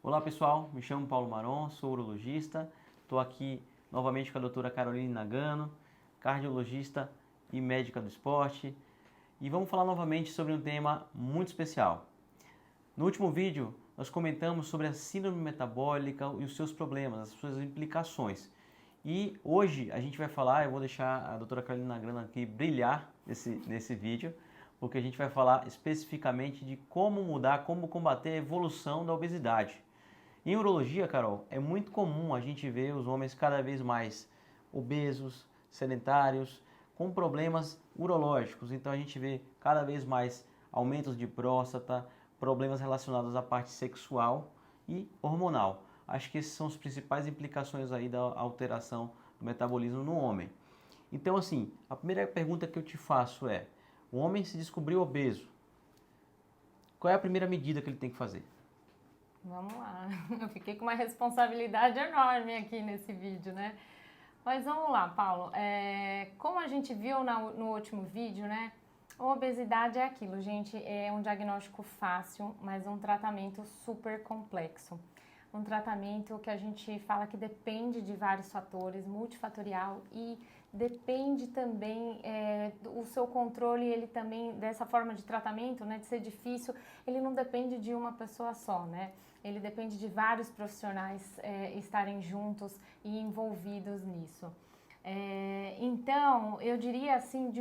Olá pessoal, me chamo Paulo Maron, sou urologista, estou aqui novamente com a doutora Caroline Nagano, cardiologista e médica do esporte, e vamos falar novamente sobre um tema muito especial. No último vídeo nós comentamos sobre a síndrome metabólica e os seus problemas, as suas implicações. E hoje a gente vai falar, eu vou deixar a doutora Caroline Nagano aqui brilhar nesse vídeo, porque a gente vai falar especificamente de como mudar, como combater a evolução da obesidade. Em urologia, Carol, é muito comum a gente ver os homens cada vez mais obesos, sedentários, com problemas urológicos. Então a gente vê cada vez mais aumentos de próstata, problemas relacionados à parte sexual e hormonal. Acho que essas são as principais implicações aí da alteração do metabolismo no homem. Então assim, a primeira pergunta que eu te faço é, o homem se descobriu obeso, qual é a primeira medida que ele tem que fazer? Vamos lá, eu fiquei com uma responsabilidade enorme aqui nesse vídeo, né? Mas vamos lá, Paulo. Como a gente viu no último vídeo, né? A obesidade é aquilo, gente, é um diagnóstico fácil, mas um tratamento super complexo. Um tratamento que a gente fala que depende de vários fatores, multifatorial, e depende também o seu controle, ele também, dessa forma de tratamento, né, de ser difícil, ele não depende de uma pessoa só, né? Ele depende de vários profissionais estarem juntos e envolvidos nisso. Então, eu diria assim,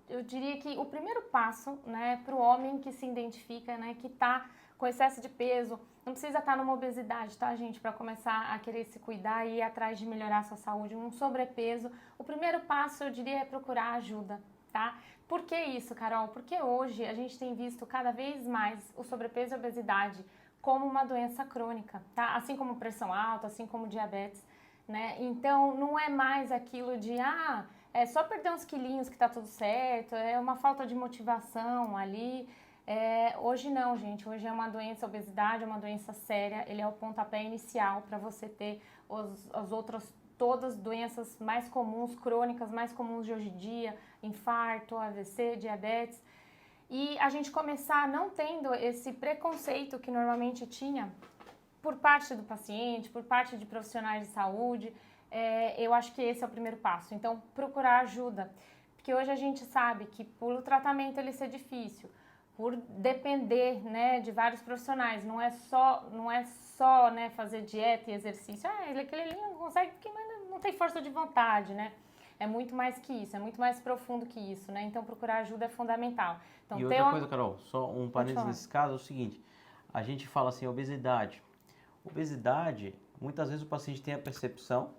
eu diria que o primeiro passo, né, para o homem que se identifica, né, que está com excesso de peso, não precisa estar numa obesidade, tá, gente, para começar a querer se cuidar e ir atrás de melhorar a sua saúde, um sobrepeso, o primeiro passo, eu diria, é procurar ajuda, tá? Por que isso, Carol? Porque hoje a gente tem visto cada vez mais o sobrepeso e a obesidade como uma doença crônica, tá? Assim como pressão alta, assim como diabetes, né? Então, não é mais aquilo de, é só perder uns quilinhos que tá tudo certo, é uma falta de motivação ali. Hoje não, gente. Hoje é uma doença, a obesidade é uma doença séria. Ele é o pontapé inicial para você ter as outras todas doenças mais comuns, crônicas, mais comuns de hoje em dia, infarto, AVC, diabetes. E a gente começar não tendo esse preconceito que normalmente tinha por parte do paciente, por parte de profissionais de saúde, eu acho que esse é o primeiro passo. Então, procurar ajuda, porque hoje a gente sabe que por o tratamento ele ser difícil, por depender, né, de vários profissionais, não é só né, fazer dieta e exercício. Aquele ali não consegue porque não tem força de vontade, né? É muito mais que isso, é muito mais profundo que isso, né? Então, procurar ajuda é fundamental. Então, E outra coisa, Carol, só um parênteses nesse caso, é o seguinte, a gente fala assim, obesidade. Obesidade, muitas vezes o paciente tem a percepção,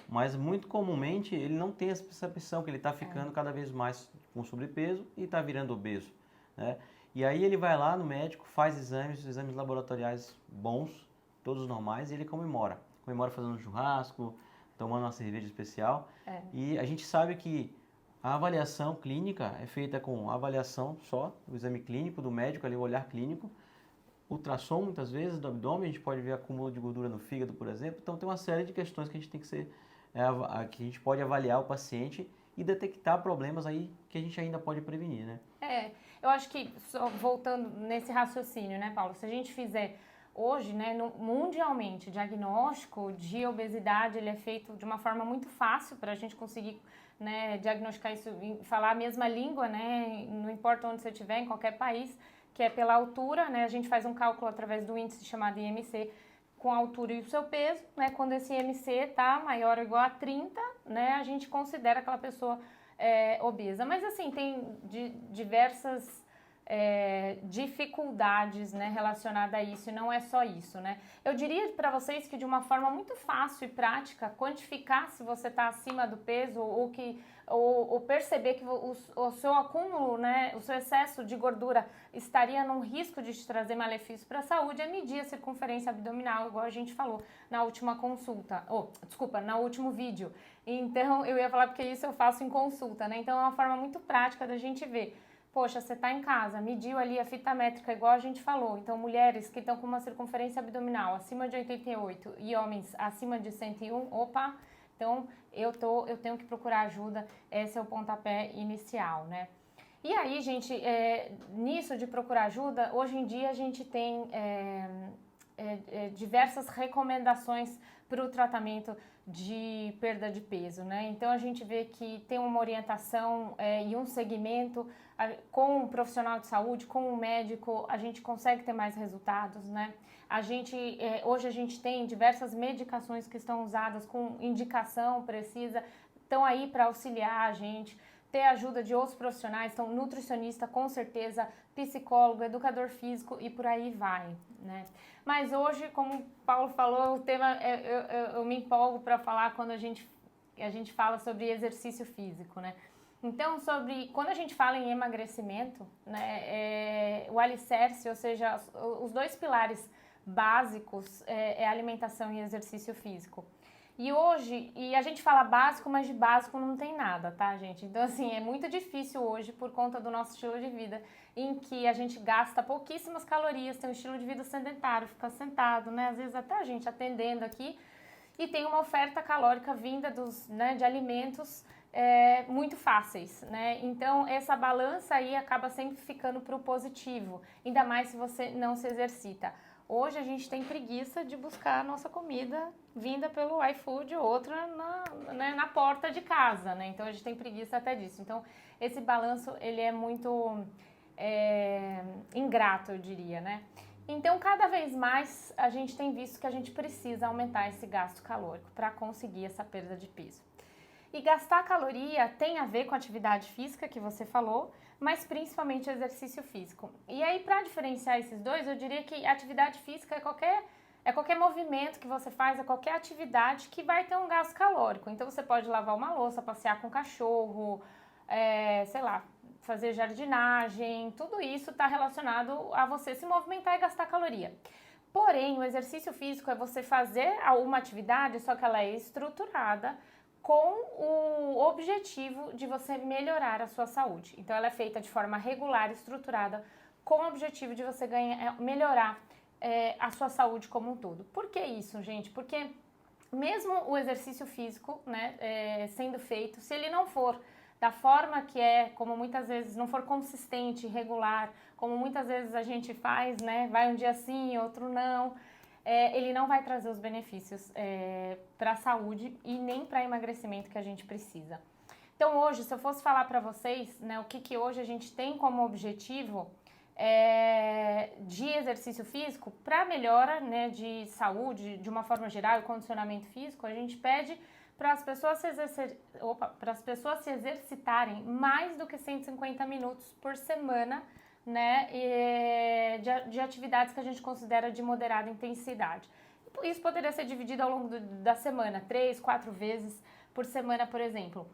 mas muito comumente ele não tem essa percepção que ele está ficando cada vez mais com sobrepeso e está virando obeso, né? E aí ele vai lá no médico, faz exames laboratoriais bons, todos normais, e ele comemora. Comemora fazendo um churrasco, tomando uma cerveja especial. E a gente sabe que a avaliação clínica é feita com avaliação só, o exame clínico do médico, ali, o olhar clínico, ultrassom muitas vezes do abdômen, a gente pode ver acúmulo de gordura no fígado, por exemplo. Então tem uma série de questões que a gente tem que que a gente pode avaliar o paciente e detectar problemas aí que a gente ainda pode prevenir, né? Eu acho que, só voltando nesse raciocínio, né, Paulo, se a gente fizer hoje, né, mundialmente, diagnóstico de obesidade, ele é feito de uma forma muito fácil para a gente conseguir, né, diagnosticar isso, falar a mesma língua, né, não importa onde você estiver, em qualquer país, que é pela altura, né, a gente faz um cálculo através do índice chamado IMC, com a altura e o seu peso, né, quando esse IMC está maior ou igual a 30, né, a gente considera aquela pessoa obesa. Mas assim, tem diversas dificuldades, né, relacionadas a isso, e não é só isso, né. Eu diria para vocês que de uma forma muito fácil e prática, quantificar se você está acima do peso ou perceber que o seu acúmulo, né, o seu excesso de gordura estaria num risco de te trazer malefício para a saúde, é medir a circunferência abdominal, igual a gente falou na última consulta, no último vídeo. Então, eu ia falar porque isso eu faço em consulta, né? Então, é uma forma muito prática da gente ver. Poxa, você está em casa, mediu ali a fita métrica, igual a gente falou. Então, mulheres que estão com uma circunferência abdominal acima de 88 e homens acima de 101, opa, então eu tenho que procurar ajuda, esse é o pontapé inicial, né? E aí, gente, nisso de procurar ajuda, hoje em dia a gente tem diversas recomendações para o tratamento de perda de peso, né? Então a gente vê que tem uma orientação e um segmento com um profissional de saúde, com um médico, a gente consegue ter mais resultados, né? Hoje a gente tem diversas medicações que estão usadas com indicação precisa, estão aí para auxiliar a gente, ter ajuda de outros profissionais, então nutricionista com certeza, psicólogo, educador físico e por aí vai, né? Mas hoje, como o Paulo falou, o tema eu me empolgo para falar quando a gente fala sobre exercício físico, né? Então, quando a gente fala em emagrecimento, né, o alicerce, ou seja, os dois pilares básicos é alimentação e exercício físico. E a gente fala básico, mas de básico não tem nada, tá, gente? Então, assim, é muito difícil hoje, por conta do nosso estilo de vida, em que a gente gasta pouquíssimas calorias, tem um estilo de vida sedentário, fica sentado, né? Às vezes até a gente atendendo aqui, e tem uma oferta calórica vinda de alimentos muito fáceis, né? Então, essa balança aí acaba sempre ficando para o positivo, ainda mais se você não se exercita. Hoje a gente tem preguiça de buscar a nossa comida vinda pelo iFood ou outra na porta de casa, né? Então a gente tem preguiça até disso. Então esse balanço ele é muito ingrato, eu diria, né? Então cada vez mais a gente tem visto que a gente precisa aumentar esse gasto calórico para conseguir essa perda de peso. E gastar caloria tem a ver com a atividade física que você falou, mas principalmente o exercício físico. E aí, para diferenciar esses dois, eu diria que atividade física é qualquer movimento que você faz, é qualquer atividade que vai ter um gasto calórico. Então, você pode lavar uma louça, passear com o cachorro, sei lá, fazer jardinagem, tudo isso está relacionado a você se movimentar e gastar caloria. Porém, o exercício físico é você fazer uma atividade, só que ela é estruturada, com o objetivo de você melhorar a sua saúde. Então, ela é feita de forma regular, estruturada, com o objetivo de você melhorar a sua saúde como um todo. Por que isso, gente? Porque mesmo o exercício físico, né, sendo feito, se ele não for da forma que como muitas vezes não for consistente, regular, como muitas vezes a gente faz, né, vai um dia sim, outro não, ele não vai trazer os benefícios para a saúde e nem para emagrecimento que a gente precisa. Então hoje, se eu fosse falar para vocês, né, o que hoje a gente tem como objetivo de exercício físico, para melhora, né, de saúde, de uma forma geral, e condicionamento físico, a gente pede para as pessoas se exercitarem mais do que 150 minutos por semana, né, de atividades que a gente considera de moderada intensidade. Isso poderia ser dividido ao longo da semana, 3, 4 vezes por semana, por exemplo.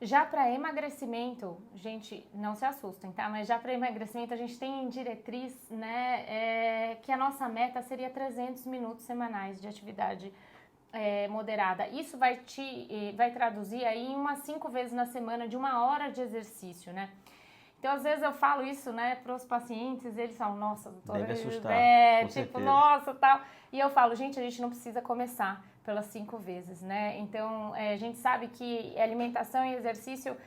Já para emagrecimento, gente, não se assustem, tá? Mas já para emagrecimento a gente tem em diretriz, né, que a nossa meta seria 300 minutos semanais de atividade moderada. Isso vai traduzir aí em umas 5 vezes na semana de 1 hora de exercício, né? Então, às vezes eu falo isso, né, para os pacientes, eles falam, nossa, doutora, deve assustar, com tipo, certeza. Nossa, tal. E eu falo, gente, a gente não precisa começar pelas 5 vezes, né? Então, a gente sabe que alimentação e exercício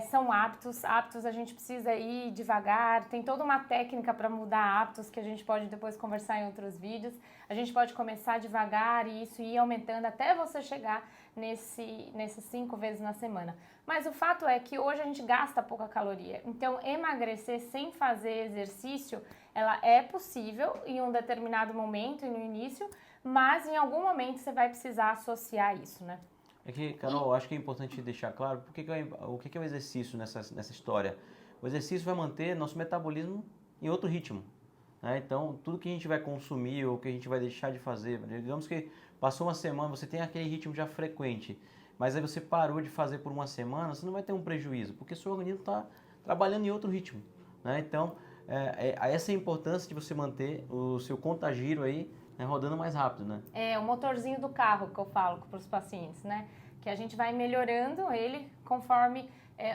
são hábitos a gente precisa ir devagar, tem toda uma técnica para mudar hábitos que a gente pode depois conversar em outros vídeos. A gente pode começar devagar e isso ir aumentando até você chegar nesses 5 vezes na semana. Mas o fato é que hoje a gente gasta pouca caloria. Então, emagrecer sem fazer exercício, ela é possível em um determinado momento e no início, mas em algum momento você vai precisar associar isso, né? É que, Carol, eu acho que é importante deixar claro o que é o exercício nessa história. O exercício vai manter nosso metabolismo em outro ritmo, né? Então, tudo que a gente vai consumir ou que a gente vai deixar de fazer, digamos que passou uma semana, você tem aquele ritmo já frequente, mas aí você parou de fazer por uma semana, você não vai ter um prejuízo, porque seu organismo está trabalhando em outro ritmo, né? Então, essa é a importância de você manter o seu contagiro aí, né, rodando mais rápido, né? É o motorzinho do carro que eu falo para os pacientes, né? Que a gente vai melhorando ele conforme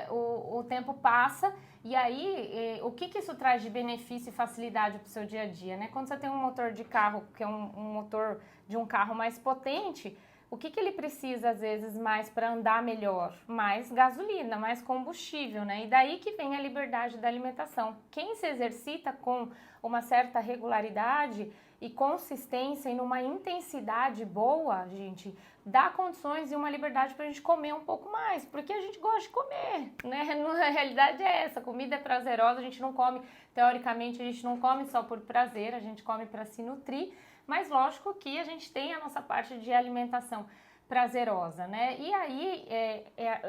o tempo passa. E aí, o que isso traz de benefício e facilidade para o seu dia a dia, né? Quando você tem um motor de carro, que é um motor de um carro mais potente, o que ele precisa, às vezes, mais para andar melhor? Mais gasolina, mais combustível, né? E daí que vem a liberdade da alimentação. Quem se exercita com uma certa regularidade, e consistência e numa intensidade boa, gente, dá condições e uma liberdade para a gente comer um pouco mais, porque a gente gosta de comer, né? A realidade é essa, comida é prazerosa, a gente não come, teoricamente, a gente não come só por prazer, a gente come para se nutrir, mas lógico que a gente tem a nossa parte de alimentação prazerosa, né? E aí,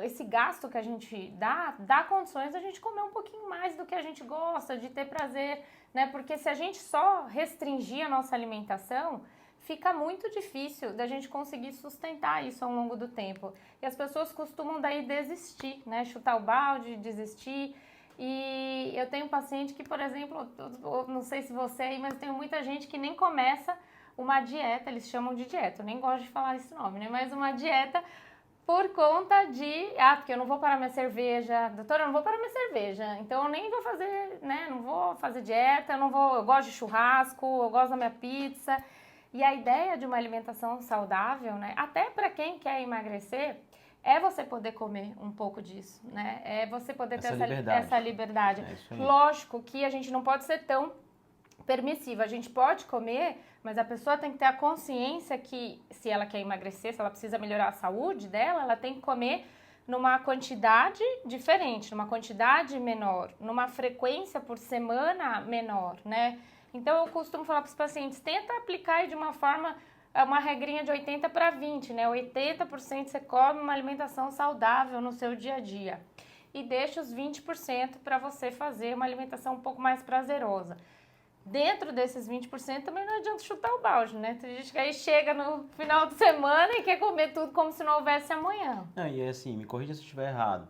esse gasto que a gente dá condições da gente comer um pouquinho mais do que a gente gosta, de ter prazer, né? Porque se a gente só restringir a nossa alimentação, fica muito difícil da gente conseguir sustentar isso ao longo do tempo. E as pessoas costumam daí desistir, né? Chutar o balde, desistir. E eu tenho um paciente que, por exemplo, não sei se você aí, mas tem muita gente que nem começa uma dieta, eles chamam de dieta, eu nem gosto de falar esse nome, né? Mas uma dieta por conta de, porque eu não vou parar minha cerveja, doutora, eu não vou parar minha cerveja, então eu nem vou fazer, né? Não vou fazer dieta, eu gosto de churrasco, eu gosto da minha pizza. E a ideia de uma alimentação saudável, né? Até para quem quer emagrecer, é você poder comer um pouco disso, né? É você poder ter essa liberdade. Lógico que a gente não pode ser tão permissiva. A gente pode comer, mas a pessoa tem que ter a consciência que se ela quer emagrecer, se ela precisa melhorar a saúde dela, ela tem que comer numa quantidade diferente, numa quantidade menor, numa frequência por semana menor, né? Então eu costumo falar para os pacientes, tenta aplicar de uma forma, uma regrinha de 80 para 20, né? 80% você come uma alimentação saudável no seu dia a dia e deixa os 20% para você fazer uma alimentação um pouco mais prazerosa. Dentro desses 20% também não adianta chutar o balde, né? Tem gente que aí chega no final de semana e quer comer tudo como se não houvesse amanhã. E assim, me corrija se eu estiver errado.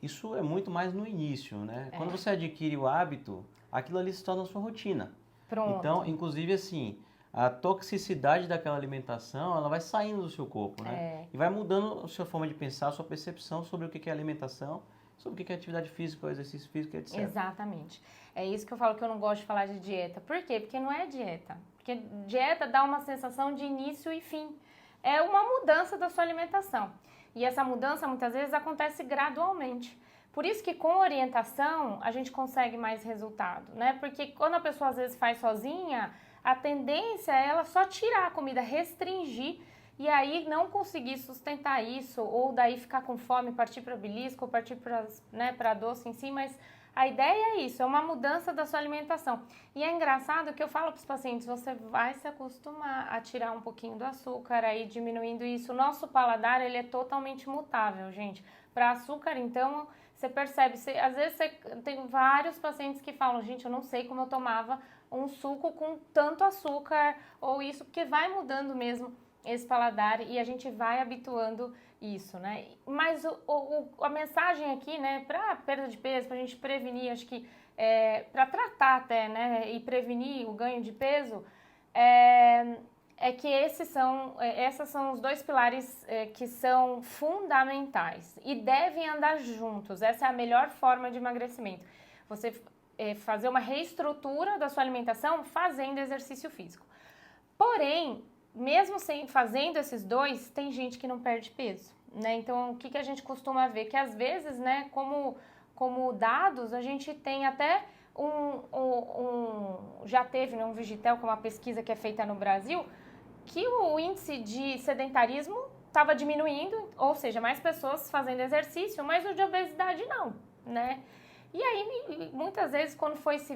Isso é muito mais no início, né? Quando você adquire o hábito, aquilo ali se torna a sua rotina. Pronto. Então, inclusive assim, a toxicidade daquela alimentação, ela vai saindo do seu corpo, né? E vai mudando a sua forma de pensar, a sua percepção sobre o que é alimentação, sobre o que é atividade física, o exercício físico, etc. Exatamente. É isso que eu falo que eu não gosto de falar de dieta. Por quê? Porque não é dieta. Porque dieta dá uma sensação de início e fim. É uma mudança da sua alimentação. E essa mudança, muitas vezes, acontece gradualmente. Por isso que com orientação, a gente consegue mais resultado, né? Porque quando a pessoa, às vezes, faz sozinha, a tendência é ela só tirar a comida, restringir, e aí não conseguir sustentar isso, ou daí ficar com fome, partir para belisco, ou partir para doce em si, mas a ideia é isso, é uma mudança da sua alimentação. E é engraçado que eu falo para os pacientes, você vai se acostumar a tirar um pouquinho do açúcar, aí diminuindo isso. O nosso paladar, ele é totalmente mutável, gente. Para açúcar, então, você percebe, às vezes tem vários pacientes que falam, gente, eu não sei como eu tomava um suco com tanto açúcar, ou isso, porque vai mudando mesmo esse paladar e a gente vai habituando isso, né? Mas a mensagem aqui, né, para perda de peso, para a gente prevenir, acho que para tratar até, né, e prevenir o ganho de peso, que esses são os dois pilares que são fundamentais e devem andar juntos. Essa é a melhor forma de emagrecimento. Você fazer uma reestrutura da sua alimentação fazendo exercício físico. Porém, mesmo fazendo esses dois, tem gente que não perde peso, né? Então, o que a gente costuma ver? Que às vezes, né, como dados, a gente tem até já teve, né, um Vigitel, que é uma pesquisa que é feita no Brasil, que o índice de sedentarismo estava diminuindo, ou seja, mais pessoas fazendo exercício, mas o de obesidade não, né? E aí, muitas vezes, quando foi se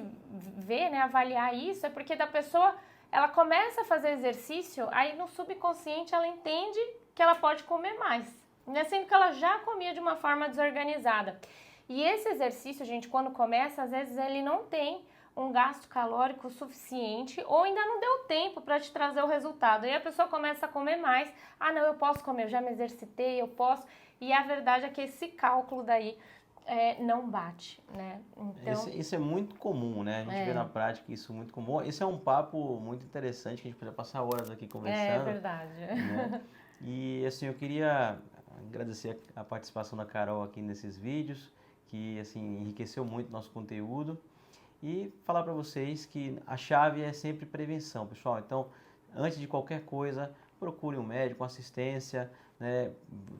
ver, né, avaliar isso, é porque da pessoa, ela começa a fazer exercício, aí no subconsciente ela entende que ela pode comer mais, né? Sendo que ela já comia de uma forma desorganizada. E esse exercício, gente, quando começa, às vezes ele não tem um gasto calórico suficiente ou ainda não deu tempo para te trazer o resultado. E a pessoa começa a comer mais. Não, eu posso comer, eu já me exercitei, eu posso. E a verdade é que esse cálculo daí não bate, né? Então, isso é muito comum, né? A gente vê na prática isso muito comum. Esse é um papo muito interessante, que a gente poderia passar horas aqui conversando. É verdade. Né? E assim, eu queria agradecer a participação da Carol aqui nesses vídeos, que assim, enriqueceu muito nosso conteúdo. E falar para vocês que a chave é sempre prevenção, pessoal. Então, antes de qualquer coisa, procure um médico, uma assistência, né?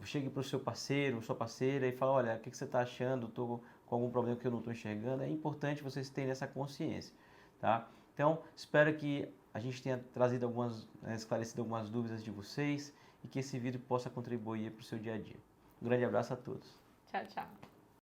Chegue para o seu parceiro, sua parceira e fale, olha, o que você está achando? Estou com algum problema que eu não estou enxergando. É importante vocês terem essa consciência, tá? Então, espero que a gente tenha trazido esclarecido algumas dúvidas de vocês e que esse vídeo possa contribuir para o seu dia a dia. Um grande abraço a todos. Tchau, tchau.